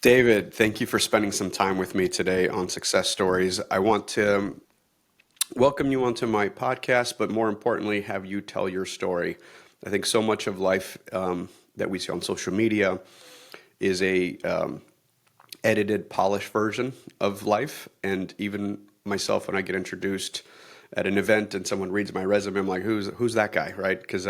David, thank you for spending some time with me today on Success Stories. I want to welcome you onto my podcast, but more importantly, have you tell your story. I think so much of life that we see on social media is a edited, polished version of life. And even myself, when I get introduced at an event and someone reads my resume, I'm like, who's that guy, right? Because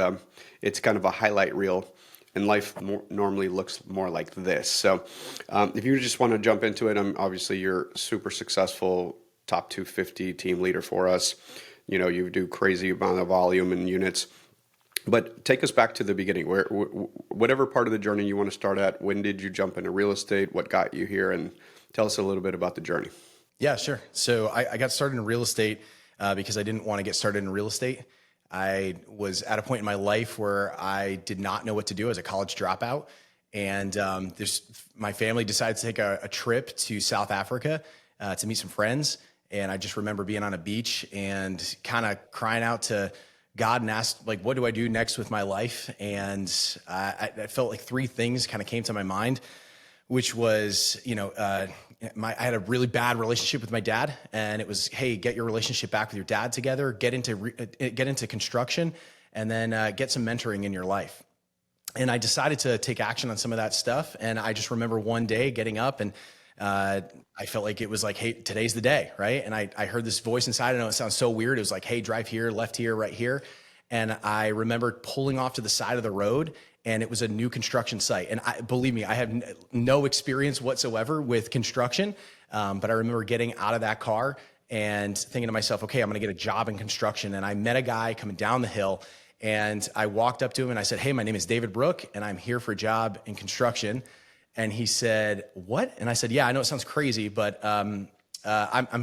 it's kind of a highlight reel, and life normally looks more like this. So if you just want to jump into it, obviously you're super successful, top 250 team leader for us. You know, you do crazy amount of volume and units. But take us back to the beginning, whatever part of the journey you want to start at. When did you jump into real estate? What got you here? And tell us a little bit about the journey. Yeah, sure. So I got started in real estate because I didn't want to get started in real estate. I was at a point in my life where I did not know what to do as a college dropout. And my family decided to take a trip to South Africa to meet some friends. And I just remember being on a beach and kind of crying out to God and asked, like, what do I do next with my life? And I felt like three things kind of came to my mind, which was, I had a really bad relationship with my dad, and it was, hey, get your relationship back with your dad together, get into construction, and then get some mentoring in your life. And I decided to take action on some of that stuff. And I just remember one day getting up and I felt like it was like, hey, today's the day, right? And I heard this voice inside. I know it sounds so weird. It was like, hey, drive here, left here, right here. And I remembered pulling off to the side of the road, and it was a new construction site. And believe me, I have no experience whatsoever with construction, but I remember getting out of that car and thinking to myself, okay, I'm gonna get a job in construction. And I met a guy coming down the hill, and I walked up to him and I said, hey, my name is David Brooke, and I'm here for a job in construction. And he said, what? And I said, yeah, I know it sounds crazy, but I'm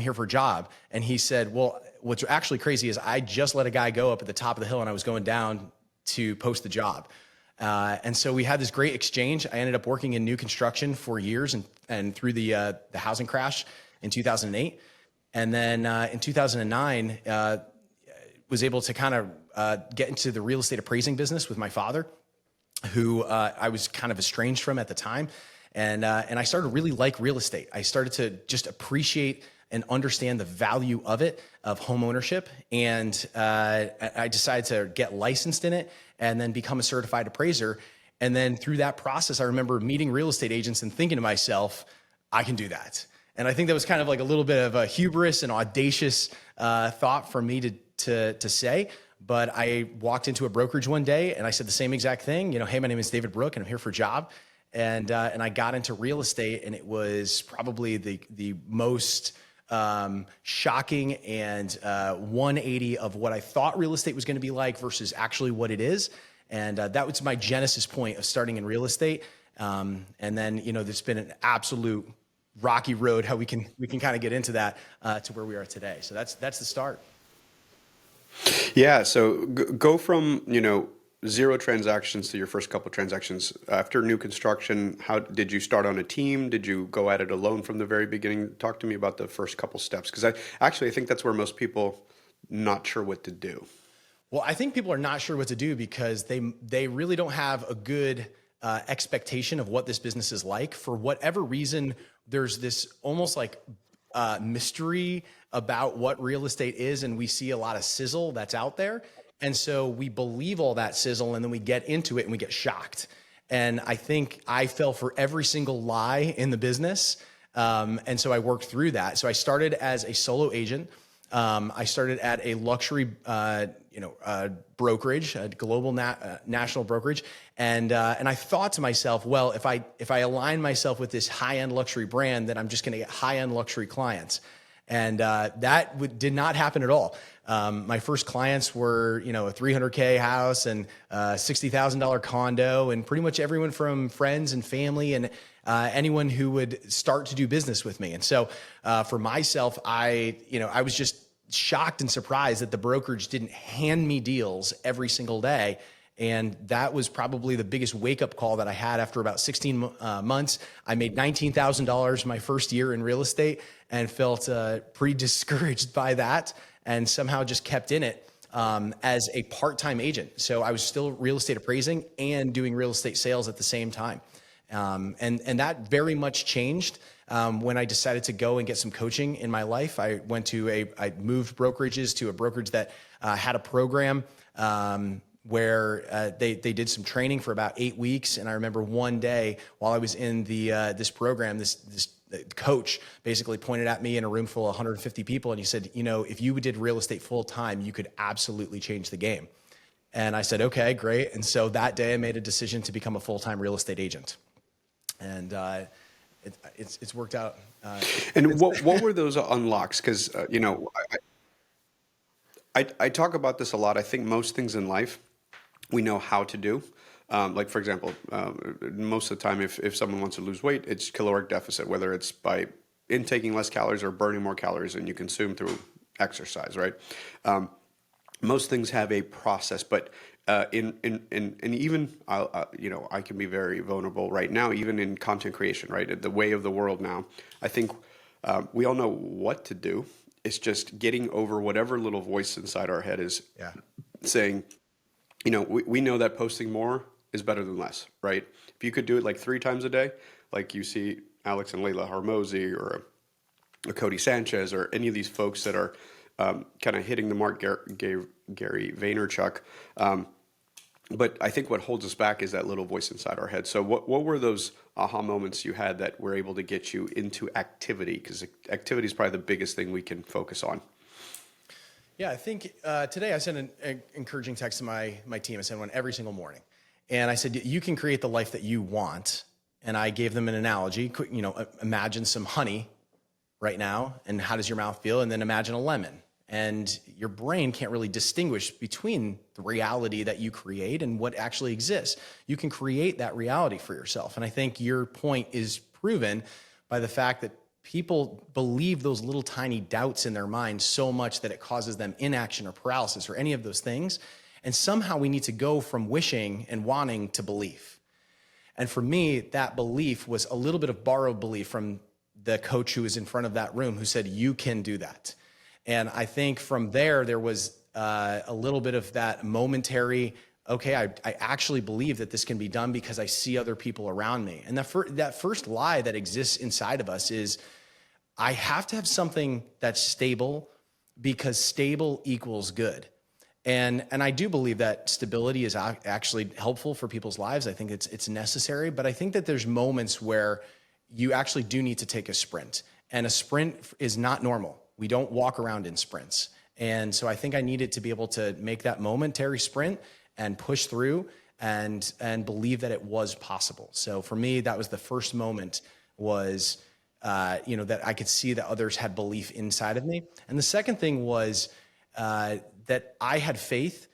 here for a job. And he said, well, what's actually crazy is I just let a guy go up at the top of the hill, and I was going down to post the job. And so we had this great exchange. I ended up working in new construction for years and through the housing crash in 2008. And then in 2009, was able to kind of get into the real estate appraising business with my father, who I was kind of estranged from at the time. And I started to really like real estate. I started to just appreciate and understand the value of it, of home ownership. And I decided to get licensed in it and then become a certified appraiser. And then through that process, I remember meeting real estate agents and thinking to myself, I can do that. And I think that was kind of like a little bit of a hubris and audacious thought for me to say. But I walked into a brokerage one day and I said the same exact thing. Hey, my name is David Brooke and I'm here for a job. And I got into real estate, and it was probably the most shocking and 180 of what I thought real estate was going to be like versus actually what it is. And that was my genesis point of starting in real estate. And then, there's been an absolute rocky road how we can kind of get into that to where we are today. So that's the start. Yeah, so go from, zero transactions to your first couple of transactions. After new construction, how did you start on a team? Did you go at it alone from the very beginning? Talk to me about the first couple steps, because I think that's where most people not sure what to do. Well, I think people are not sure what to do because they really don't have a good expectation of what this business is like. For whatever reason, there's this almost like mystery about what real estate is, and we see a lot of sizzle that's out there. And so we believe all that sizzle, and then we get into it and we get shocked. And I think I fell for every single lie in the business. And so I worked through that. So I started as a solo agent. I started at a luxury, brokerage, a global national brokerage. And I thought to myself, well, if I align myself with this high-end luxury brand, then I'm just going to get high-end luxury clients. And that did not happen at all. My first clients were, a $300K house and $60,000 condo, and pretty much everyone from friends and family and anyone who would start to do business with me. And so for myself, I was just shocked and surprised that the brokerage didn't hand me deals every single day. And that was probably the biggest wake-up call that I had after about 16 months. I made $19,000 my first year in real estate and felt pretty discouraged by that, and somehow just kept in it as a part-time agent. So I was still real estate appraising and doing real estate sales at the same time. And that very much changed when I decided to go and get some coaching in my life. I moved brokerages to a brokerage that had a program where they did some training for about 8 weeks. And I remember one day while I was in this program, this coach basically pointed at me in a room full of 150 people, and he said, if you did real estate full time, you could absolutely change the game. And I said, okay, great. And so that day I made a decision to become a full-time real estate agent. And it's worked out. And what were those unlocks? Because, I talk about this a lot. I think most things in life we know how to do. Like, for example, most of the time, if someone wants to lose weight, it's caloric deficit, whether it's by intaking less calories or burning more calories than you consume through exercise, right? Most things have a process, but and even I can be very vulnerable right now, even in content creation, right? The way of the world now. I think we all know what to do. It's just getting over whatever little voice inside our head is saying, we know that posting more is better than less, right? If you could do it like 3 times a day, like you see Alex and Layla Hormozi or Cody Sanchez or any of these folks that are kind of hitting the mark, Gary Vaynerchuk. But I think what holds us back is that little voice inside our head. So what were those aha moments you had that were able to get you into activity? Because activity is probably the biggest thing we can focus on. Yeah, I think today I sent an encouraging text to my team. I sent one every single morning. And I said, you can create the life that you want. And I gave them an analogy. Imagine some honey right now, and how does your mouth feel? And then imagine a lemon. And your brain can't really distinguish between the reality that you create and what actually exists. You can create that reality for yourself. And I think your point is proven by the fact that people believe those little tiny doubts in their mind so much that it causes them inaction or paralysis or any of those things. And somehow we need to go from wishing and wanting to belief. And for me, that belief was a little bit of borrowed belief from the coach who was in front of that room who said, you can do that. And I think from there was a little bit of that momentary, okay, I actually believe that this can be done because I see other people around me. And that first lie that exists inside of us is, I have to have something that's stable because stable equals good. And I do believe that stability is actually helpful for people's lives. I think it's necessary, but I think that there's moments where you actually do need to take a sprint. And a sprint is not normal. We don't walk around in sprints. And so I think I needed to be able to make that momentary sprint and push through and believe that it was possible. So for me, that was the first moment was, that I could see that others had belief inside of me. And the second thing was that I had faith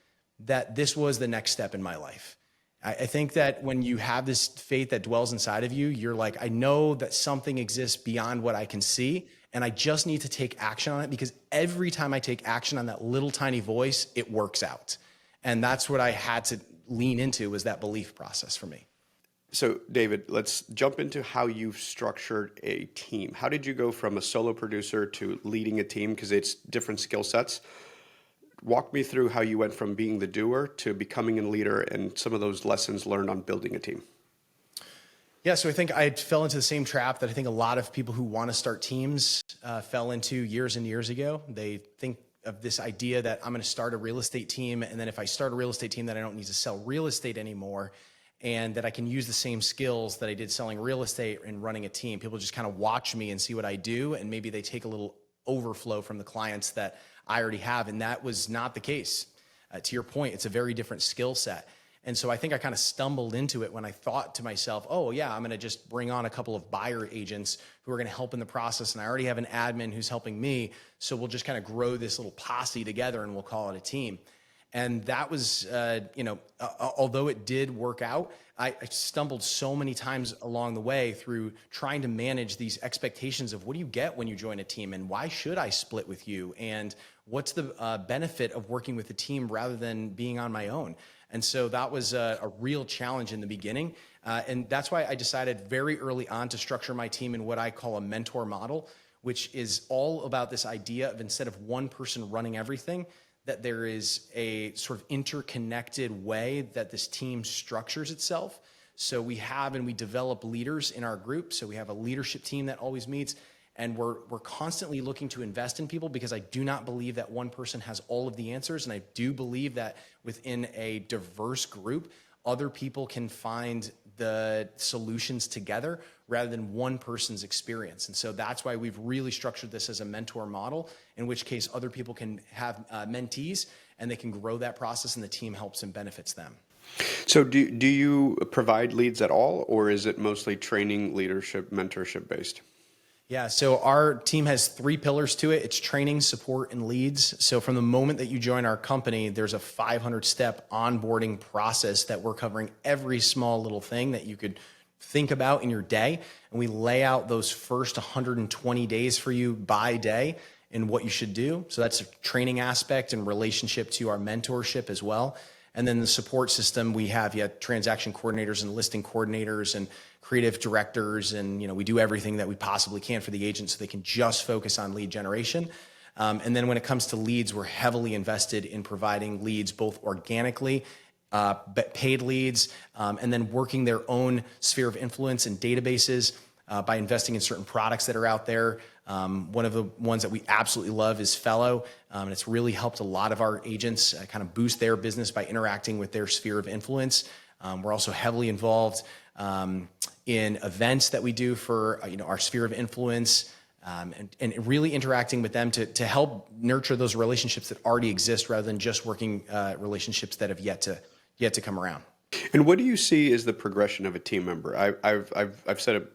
that this was the next step in my life. I think that when you have this faith that dwells inside of you, you're like, I know that something exists beyond what I can see, and I just need to take action on it, because every time I take action on that little tiny voice, it works out. And that's what I had to lean into, was that belief process for me. So David, let's jump into how you've structured a team. How did you go from a solo producer to leading a team? Because it's different skill sets. Walk me through how you went from being the doer to becoming a leader and some of those lessons learned on building a team. Yeah, so I think I fell into the same trap that I think a lot of people who want to start teams fell into years and years ago. They think of this idea that I'm going to start a real estate team, and then if I start a real estate team, then I don't need to sell real estate anymore, and that I can use the same skills that I did selling real estate and running a team. People just kind of watch me and see what I do, and maybe they take a little overflow from the clients that I already have, and that was not the case. To your point, it's a very different skill set. And so I think I kind of stumbled into it when I thought to myself, oh yeah, I'm going to just bring on a couple of buyer agents who are going to help in the process, and I already have an admin who's helping me, so we'll just kind of grow this little posse together and we'll call it a team. And that was, although it did work out, I stumbled so many times along the way through trying to manage these expectations of what do you get when you join a team, and why should I split with you, and what's the benefit of working with a team rather than being on my own. And so that was a real challenge in the beginning. And that's why I decided very early on to structure my team in what I call a mentor model, which is all about this idea of, instead of one person running everything, that there is a sort of interconnected way that this team structures itself. So we have and we develop leaders in our group. So we have a leadership team that always meets, and we're constantly looking to invest in people, because I do not believe that one person has all of the answers. And I do believe that within a diverse group, other people can find the solutions together rather than one person's experience. And so that's why we've really structured this as a mentor model, in which case other people can have mentees and they can grow that process, and the team helps and benefits them. So do you provide leads at all, or is it mostly training, leadership, mentorship based? Yeah, so our team has 3 pillars to it. It's training, support, and leads. So from the moment that you join our company, there's a 500-step onboarding process that we're covering every small little thing that you could think about in your day. And we lay out those first 120 days for you by day and what you should do. So that's a training aspect in relationship to our mentorship as well. And then the support system, we have transaction coordinators and listing coordinators and creative directors. And, we do everything that we possibly can for the agent so they can just focus on lead generation. And then when it comes to leads, we're heavily invested in providing leads, both organically, paid leads, and then working their own sphere of influence and databases by investing in certain products that are out there. One of the ones that we absolutely love is Fellow, and it's really helped a lot of our agents kind of boost their business by interacting with their sphere of influence. We're also heavily involved in events that we do for our sphere of influence, and really interacting with them to help nurture those relationships that already exist, rather than just working relationships that have yet to come around. And what do you see as the progression of a team member? I've said it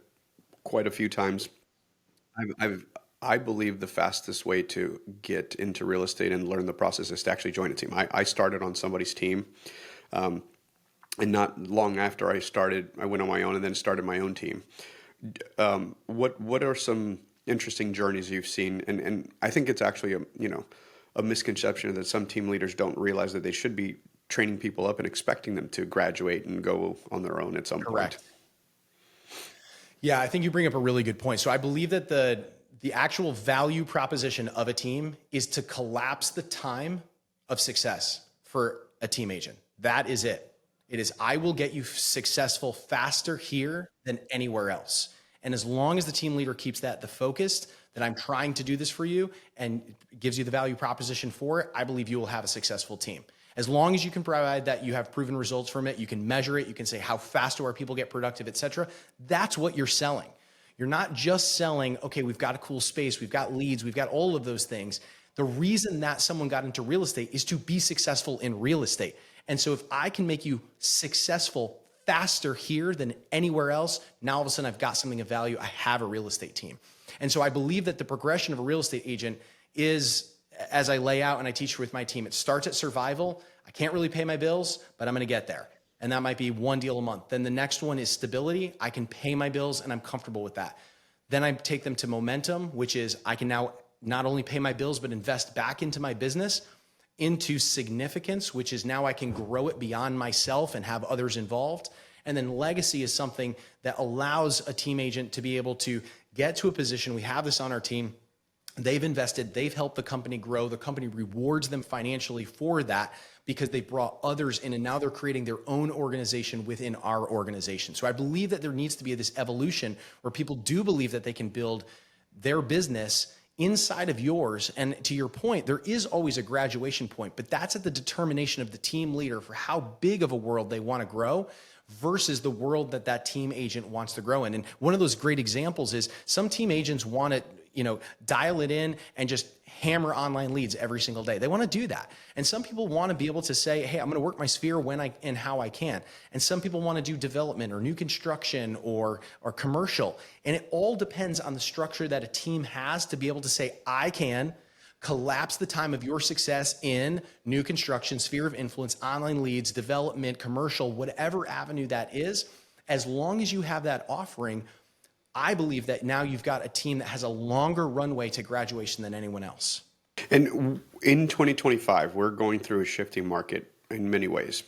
quite a few times. I believe the fastest way to get into real estate and learn the process is to actually join a team. I started on somebody's team, and not long after I started, I went on my own and then started my own team. What are some interesting journeys you've seen? And I think it's actually a misconception that some team leaders don't realize that they should be training people up and expecting them to graduate and go on their own at some Correct. point. Yeah, I think you bring up a really good point. So I believe that the actual value proposition of a team is to collapse the time of success for a team agent. That is it. It is, I will get you successful faster here than anywhere else. And as long as the team leader keeps that the focus, that I'm trying to do this for you, and gives you the value proposition for it, I believe you will have a successful team. As long as you can provide that, you have proven results from it, you can measure it, you can say how fast do our people get productive, et cetera. That's what you're selling. You're not just selling, okay, we've got a cool space, we've got leads, we've got all of those things. The reason that someone got into real estate is to be successful in real estate. And so if I can make you successful faster here than anywhere else, now all of a sudden I've got something of value. I have a real estate team. And so I believe that the progression of a real estate agent is, as I lay out and I teach with my team, it starts at survival. I can't really pay my bills, but I'm going to get there. And that might be one deal a month. Then the next one is stability. I can pay my bills and I'm comfortable with that. Then I take them to momentum, which is I can now not only pay my bills, but invest back into my business, into significance, which is now I can grow it beyond myself and have others involved. And then legacy is something that allows a team agent to be able to get to a position. We have this on our team. They've invested, they've helped the company grow. The company rewards them financially for that because they brought others in, and now they're creating their own organization within our organization. So I believe that there needs to be this evolution where people do believe that they can build their business inside of yours. And to your point, there is always a graduation point, but that's at the determination of the team leader for how big of a world they want to grow versus the world that that team agent wants to grow in. And one of those great examples is some team agents want to, dial it in and just hammer online leads every single day. They want to do that. And some people want to be able to say, hey, I'm going to work my sphere when I and how I can. And some people want to do development or new construction or commercial. And it all depends on the structure that a team has to be able to say, I can collapse the time of your success in new construction, sphere of influence, online leads, development, commercial, whatever avenue that is. As long as you have that offering, I believe that now you've got a team that has a longer runway to graduation than anyone else. And in 2025, we're going through a shifting market in many ways.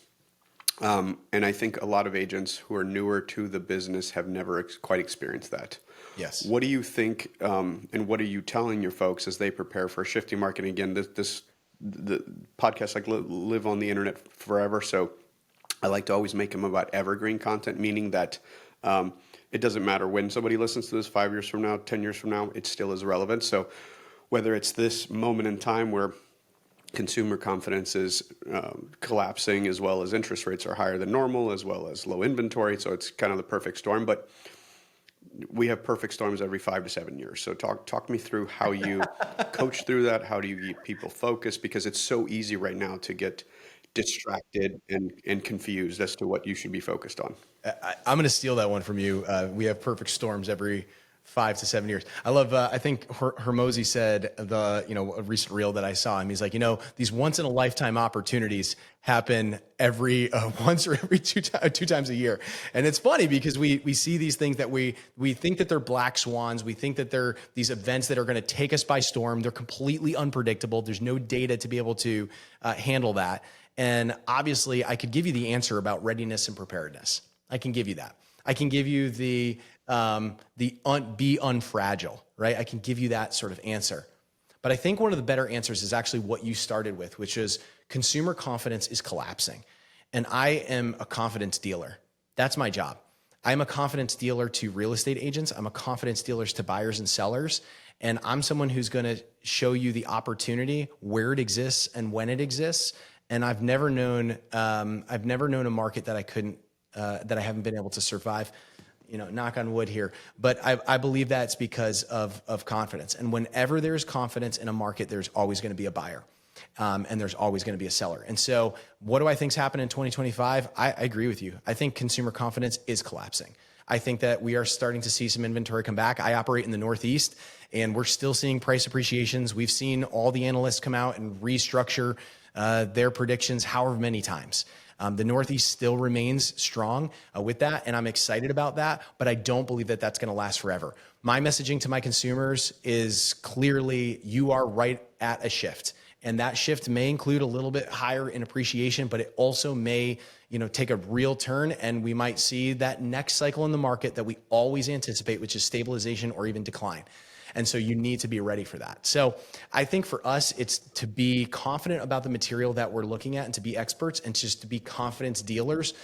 And I think a lot of agents who are newer to the business have never quite experienced that. Yes. What do you think, and what are you telling your folks as they prepare for a shifting market? And again, the podcast like live on the internet forever. So I like to always make them about evergreen content, meaning that it doesn't matter when somebody listens to this 5 years from now, 10 years from now, it still is relevant. So whether it's this moment in time where consumer confidence is collapsing, as well as interest rates are higher than normal, as well as low inventory, so it's kind of the perfect storm. But we have perfect storms every 5 to 7 years. So talk me through how you coach through that. How do you keep people focused? Because it's so easy right now to get distracted and confused as to what you should be focused on. I'm going to steal that one from you. We have perfect storms every 5 to 7 years. I love, I think Hermosi said a recent reel that I saw him. He's like, these once in a lifetime opportunities happen every once or every two times a year. And it's funny because we see these things that we think that they're black swans. We think that they're these events that are going to take us by storm. They're completely unpredictable. There's no data to be able to handle that. And obviously I could give you the answer about readiness and preparedness. I can give you that. I can give you be unfragile, right? I can give you that sort of answer. But I think one of the better answers is actually what you started with, which is consumer confidence is collapsing. And I am a confidence dealer. That's my job. I'm a confidence dealer to real estate agents. I'm a confidence dealer to buyers and sellers. And I'm someone who's going to show you the opportunity, where it exists and when it exists. And I've never known a market that I haven't been able to survive, knock on wood here. But I believe that's because of confidence. And whenever there's confidence in a market, there's always going to be a buyer. And there's always going to be a seller. And so what do I think's happening in 2025? I agree with you. I think consumer confidence is collapsing. I think that we are starting to see some inventory come back. I operate in the Northeast, and we're still seeing price appreciations. We've seen all the analysts come out and restructure their predictions however many times. The Northeast still remains strong with that, and I'm excited about that, but I don't believe that that's going to last forever. My messaging to my consumers is clearly you are right at a shift, and that shift may include a little bit higher in appreciation, but it also may take a real turn, and we might see that next cycle in the market that we always anticipate, which is stabilization or even decline. And so you need to be ready for that. So I think for us, it's to be confident about the material that we're looking at and to be experts and just to be confidence dealers,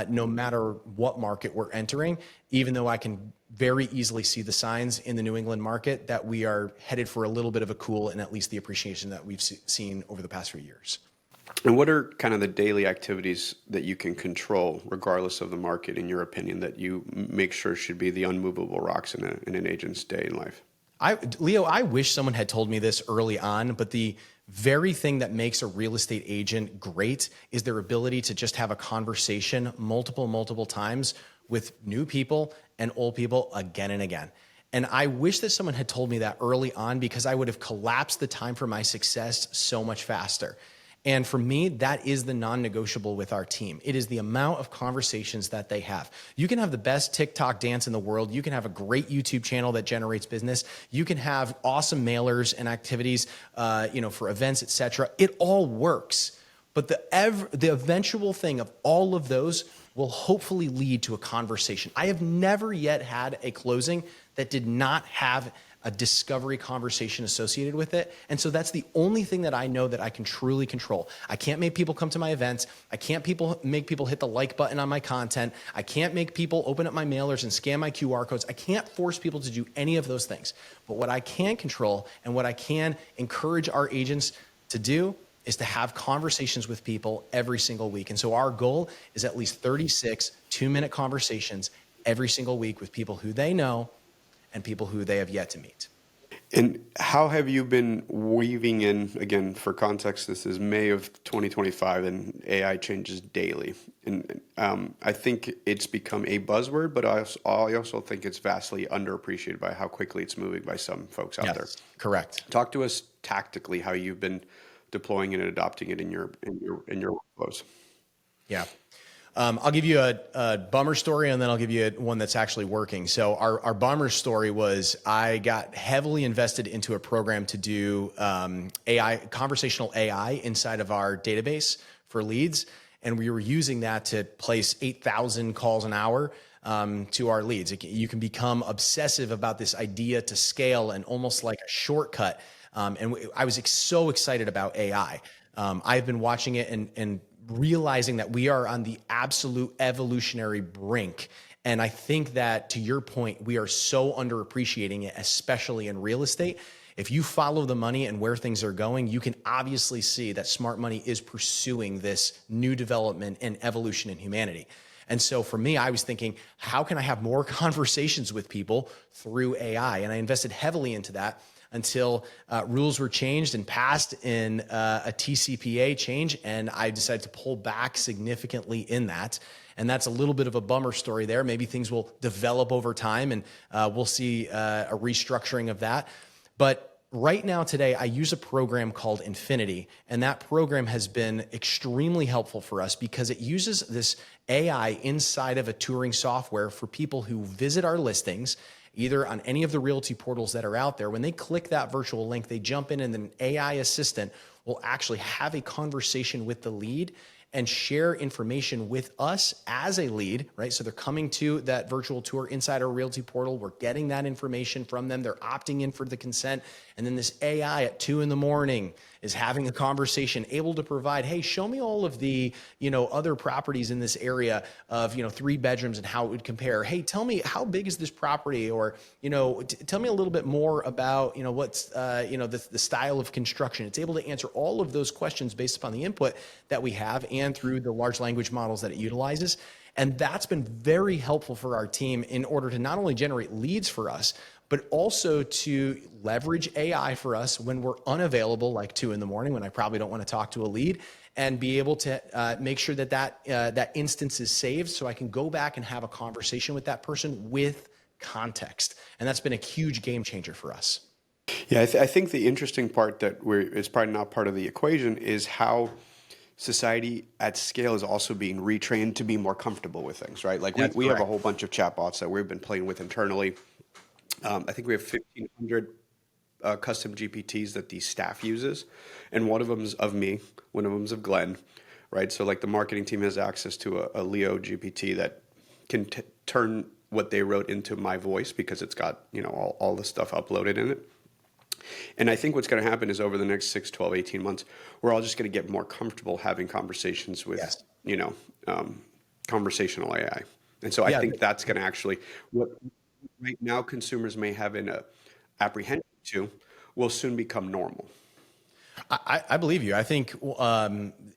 no matter what market we're entering, even though I can very easily see the signs in the New England market that we are headed for a little bit of a cool and at least the appreciation that we've seen over the past few years. And what are kind of the daily activities that you can control, regardless of the market, in your opinion, that you make sure should be the unmovable rocks in an agent's day in life? Leo, I wish someone had told me this early on, but the very thing that makes a real estate agent great is their ability to just have a conversation multiple times with new people and old people again and again. And I wish that someone had told me that early on, because I would have collapsed the time for my success so much faster. And for me, that is the non-negotiable with our team. It is the amount of conversations that they have. You can have the best TikTok dance in the world. You can have a great YouTube channel that generates business. You can have awesome mailers and activities, for events, etc. It all works. But the eventual thing of all of those will hopefully lead to a conversation. I have never yet had a closing that did not have a discovery conversation associated with it. And so that's the only thing that I know that I can truly control. I can't make people come to my events. I can't make people hit the like button on my content. I can't make people open up my mailers and scan my QR codes. I can't force people to do any of those things. But what I can control and what I can encourage our agents to do is to have conversations with people every single week. And so our goal is at least 36 2-minute conversations every single week with people who they know and people who they have yet to meet. And how have you been weaving in, again, for context, this is May of 2025 and AI changes daily. And I think it's become a buzzword, but I also think it's vastly underappreciated by how quickly it's moving by some folks out there. Correct. Talk to us tactically how you've been deploying it and adopting it in your workflows. Yeah. I'll give you a bummer story, and then I'll give you one that's actually working. So our bummer story was I got heavily invested into a program to do conversational AI inside of our database for leads. And we were using that to place 8,000 calls an hour to our leads. You can become obsessive about this idea to scale and almost like a shortcut. I was so excited about AI. I've been watching it and realizing that we are on the absolute evolutionary brink. And I think that, to your point, we are so underappreciating it, especially in real estate. If you follow the money and where things are going, you can obviously see that smart money is pursuing this new development and evolution in humanity. And so for me, I was thinking, how can I have more conversations with people through AI? And I invested heavily into that until rules were changed and passed in a TCPA change. And I decided to pull back significantly in that. And that's a little bit of a bummer story there. Maybe things will develop over time and we'll see a restructuring of that. But right now today, I use a program called Infinity, and that program has been extremely helpful for us because it uses this AI inside of a touring software for people who visit our listings, either on any of the realty portals that are out there. When they click that virtual link, they jump in and an AI assistant will actually have a conversation with the lead and share information with us as a lead, right? So they're coming to that virtual tour inside our realty portal. We're getting that information from them. They're opting in for the consent. And then this AI at 2 a.m. is having a conversation, able to provide, hey, show me all of the, other properties in this area of, 3 bedrooms and how it would compare. Hey, tell me, how big is this property? Or, tell me a little bit more about, what's, the style of construction. It's able to answer all of those questions based upon the input that we have and through the large language models that it utilizes. And that's been very helpful for our team in order to not only generate leads for us, but also to leverage AI for us when we're unavailable, like 2 a.m, when I probably don't want to talk to a lead, and be able to make sure that instance is saved so I can go back and have a conversation with that person with context. And that's been a huge game changer for us. Yeah, I think the interesting part that is probably not part of the equation is how society at scale is also being retrained to be more comfortable with things, right? Like we have a whole bunch of chatbots that we've been playing with internally. I think we have 1,500 custom GPTs that the staff uses, and one of them's of me, one of them's of Glenn, right? So like the marketing team has access to a Leo GPT that can turn what they wrote into my voice because it's got all the stuff uploaded in it. And I think what's going to happen is over the next 6, 12, 18 months, we're all just going to get more comfortable having conversations with, conversational AI. And so I think that's going to actually, what right now consumers may have an apprehension to will soon become normal. I believe you. I think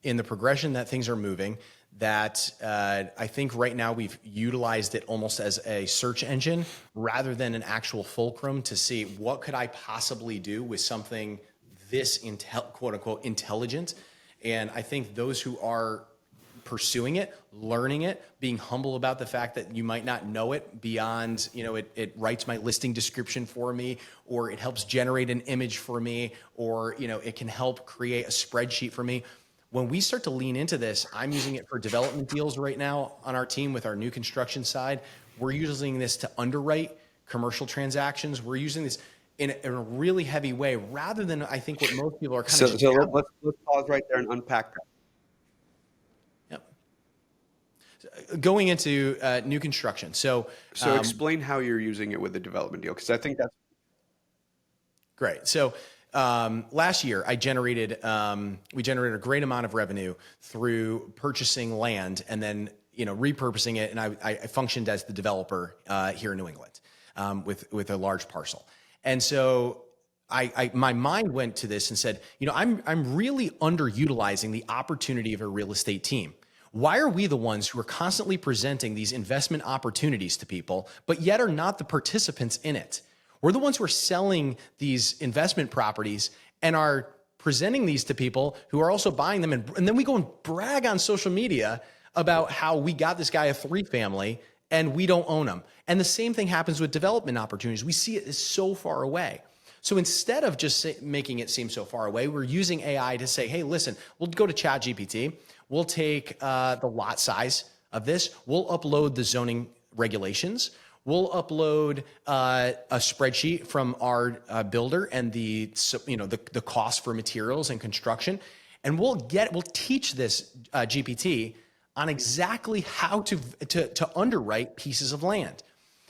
in the progression that things are moving, that I think right now we've utilized it almost as a search engine rather than an actual fulcrum to see what could I possibly do with something this quote unquote intelligent. And I think those who are pursuing it, learning it, being humble about the fact that you might not know it beyond, it writes my listing description for me, or it helps generate an image for me, or, it can help create a spreadsheet for me. When we start to lean into this, I'm using it for development deals right now on our team with our new construction side. We're using this to underwrite commercial transactions. We're using this in a really heavy way rather than I think what most people are kind of. So let's pause right there and unpack that. Going into new construction. So explain how you're using it with the development deal, because I think that's great. So last year we generated a great amount of revenue through purchasing land and then repurposing it. And I functioned as the developer here in New England with a large parcel. And so my mind went to this and said, I'm really underutilizing the opportunity of a real estate team. Why are we the ones who are constantly presenting these investment opportunities to people, but yet are not the participants in it? We're the ones who are selling these investment properties and are presenting these to people who are also buying them. And then we go and brag on social media about how we got this guy a 3-family and we don't own them. And the same thing happens with development opportunities. We see it as so far away. So instead of just making it seem so far away, we're using AI to say, hey, listen, we'll go to ChatGPT. We'll take the lot size of this. We'll upload the zoning regulations. We'll upload a spreadsheet from our builder and the cost for materials and construction, and we'll teach this GPT on exactly how to underwrite pieces of land.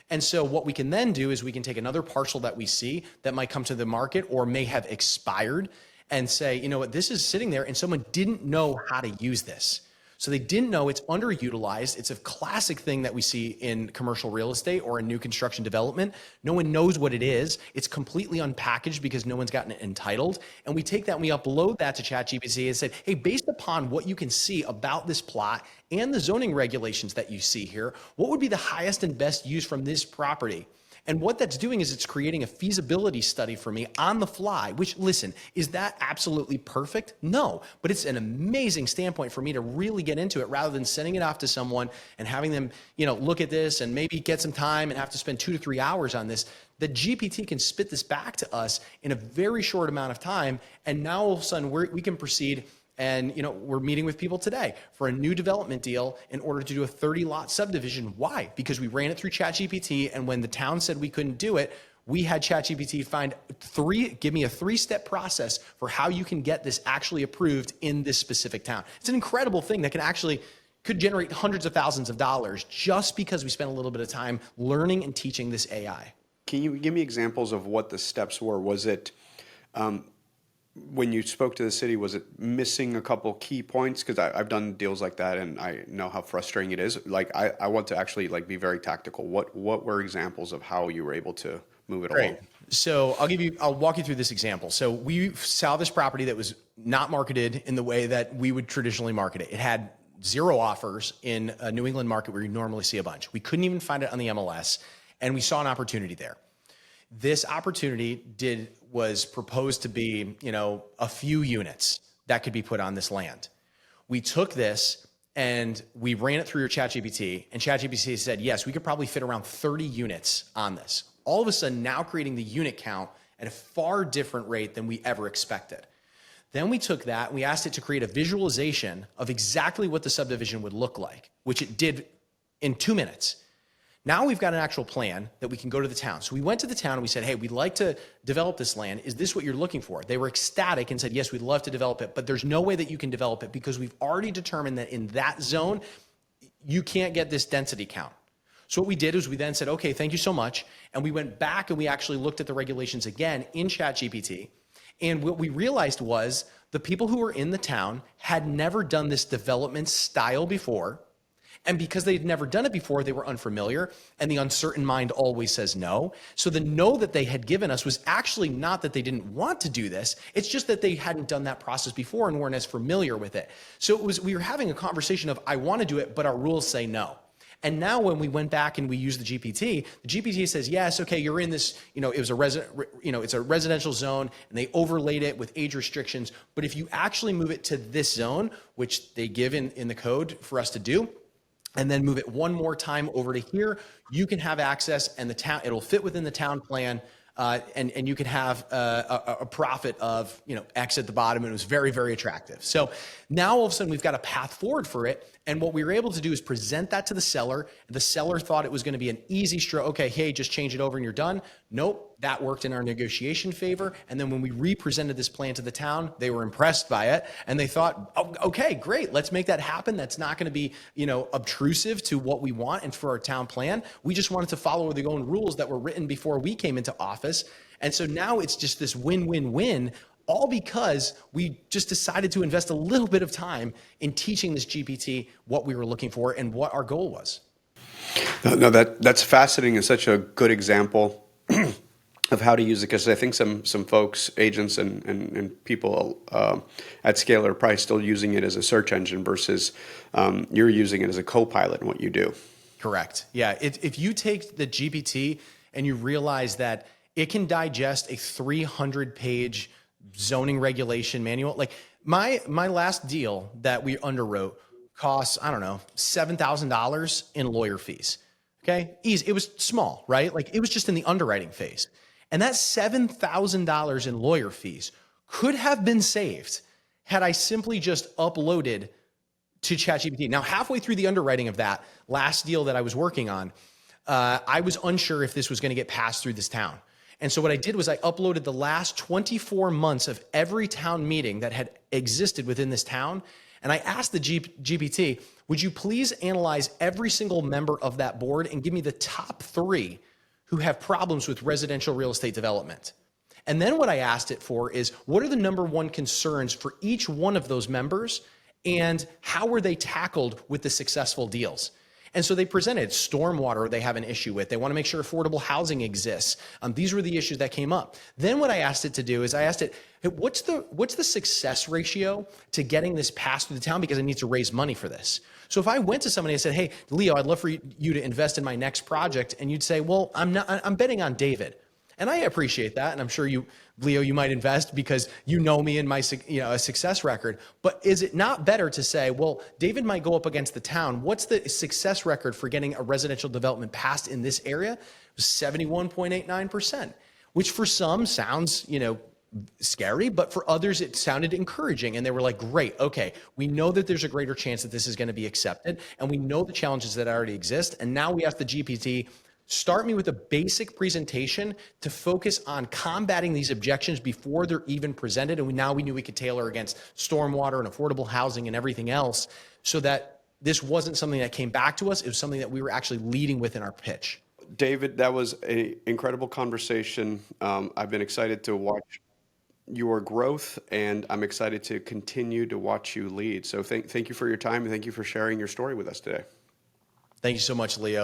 And so what we can then do is we can take another parcel that we see that might come to the market or may have expired and say, this is sitting there and someone didn't know how to use this. So they didn't know it's underutilized. It's a classic thing that we see in commercial real estate or in new construction development. No one knows what it is. It's completely unpackaged because no one's gotten it entitled. And we take that and we upload that to ChatGPT and said, hey, based upon what you can see about this plot and the zoning regulations that you see here, what would be the highest and best use from this property? And what that's doing is it's creating a feasibility study for me on the fly, which, listen, is that absolutely perfect? No, but it's an amazing standpoint for me to really get into it rather than sending it off to someone and having them, look at this and maybe get some time and have to spend 2 to 3 hours on this. The GPT can spit this back to us in a very short amount of time. And now all of a sudden we can proceed. And we're meeting with people today for a new development deal in order to do a 30-lot subdivision. Why? Because we ran it through ChatGPT, and when the town said we couldn't do it, we had ChatGPT give me a 3-step process for how you can get this actually approved in this specific town. It's an incredible thing that could generate hundreds of thousands of dollars just because we spent a little bit of time learning and teaching this AI. Can you give me examples of what the steps were? Was it when you spoke to the city, was it missing a couple key points? Because I've done deals like that, and I know how frustrating it is. Like I want to actually be very tactical. What were examples of how you were able to move it along? So I'll walk you through this example. So we saw this property that was not marketed in the way that we would traditionally market it. It had 0 offers in a New England market where you normally see a bunch. We couldn't even find it on the MLS, and we saw an opportunity there. This opportunity was proposed to be, a few units that could be put on this land. We took this and we ran it through your ChatGPT, and ChatGPT said, yes, we could probably fit around 30 units on this. All of a sudden, now creating the unit count at a far different rate than we ever expected. Then we took that and we asked it to create a visualization of exactly what the subdivision would look like, which it did in 2 minutes. Now we've got an actual plan that we can go to the town. So we went to the town and we said, hey, we'd like to develop this land. Is this what you're looking for? They were ecstatic and said, yes, we'd love to develop it, but there's no way that you can develop it because we've already determined that in that zone, you can't get this density count. So what we did is we then said, okay, thank you so much. And we went back and we actually looked at the regulations again in ChatGPT. And what we realized was the people who were in the town had never done this development style before. And because they'd never done it before, they were unfamiliar, and the uncertain mind always says no. So the no that they had given us was actually not that they didn't want to do this. It's just that they hadn't done that process before and weren't as familiar with it. So we were having a conversation of, I want to do it, but our rules say no. And now when we went back and we used the GPT says, yes, okay, you're in this, it was it's a residential zone, and they overlaid it with age restrictions. But if you actually move it to this zone, which they give in the code for us to do, and then move it one more time over to here, you can have access, and the town, it'll fit within the town plan, and you can have a profit of X at the bottom, and it was very, very attractive. So now all of a sudden we've got a path forward for it, and what we were able to do is present that to the seller. The seller thought it was going to be an easy stroke. Okay, hey, just change it over and you're done. Nope, that worked in our negotiation favor. And then when we represented this plan to the town, they were impressed by it, and they thought, oh, okay, great, let's make that happen. That's not going to be obtrusive to what we want and for our town plan. We just wanted to follow the own rules that were written before we came into office. And so now it's just this win-win-win, all because we just decided to invest a little bit of time in teaching this GPT what we were looking for and what our goal was. No, that's fascinating and such a good example of how to use it, because I think some folks, agents and people at scale are probably still using it as a search engine versus you're using it as a co-pilot in what you do. Correct. Yeah. If you take the GPT and you realize that it can digest a 300-page zoning regulation manual, like my last deal that we underwrote costs, I don't know, $7,000 in lawyer fees. Okay. Easy. It was small, right? Like it was just in the underwriting phase. And that $7,000 in lawyer fees could have been saved had I simply just uploaded to ChatGPT. Now, halfway through the underwriting of that last deal that I was working on, I was unsure if this was going to get passed through this town. And so what I did was I uploaded the last 24 months of every town meeting that had existed within this town. And I asked the GPT, would you please analyze every single member of that board and give me the top 3 who have problems with residential real estate development? And then what I asked it for is, what are the number 1 concerns for each one of those members? and how were they tackled with the successful deals. And so they presented stormwater they have an issue with. They want to make sure affordable housing exists. These were the issues that came up. Then what I asked it to do is I asked it, hey, what's the success ratio to getting this passed through the town, because I need to raise money for this. So if I went to somebody and said, hey, Leo, I'd love for you to invest in my next project, and you'd say, well, I'm betting on David. And I appreciate that. And I'm sure you, Leo, you might invest because you know me and my a success record. But is it not better to say, well, David might go up against the town. What's the success record for getting a residential development passed in this area? It was 71.89%, which for some sounds, scary, but for others it sounded encouraging. And they were like, great, okay, we know that there's a greater chance that this is going to be accepted. And we know the challenges that already exist. And now we ask the GPT, start me with a basic presentation to focus on combating these objections before they're even presented. And now we knew we could tailor against stormwater and affordable housing and everything else, so that this wasn't something that came back to us. It was something that we were actually leading with in our pitch. David, that was an incredible conversation. I've been excited to watch your growth, and I'm excited to continue to watch you lead. So thank you for your time, and thank you for sharing your story with us today. Thank you so much, Leo.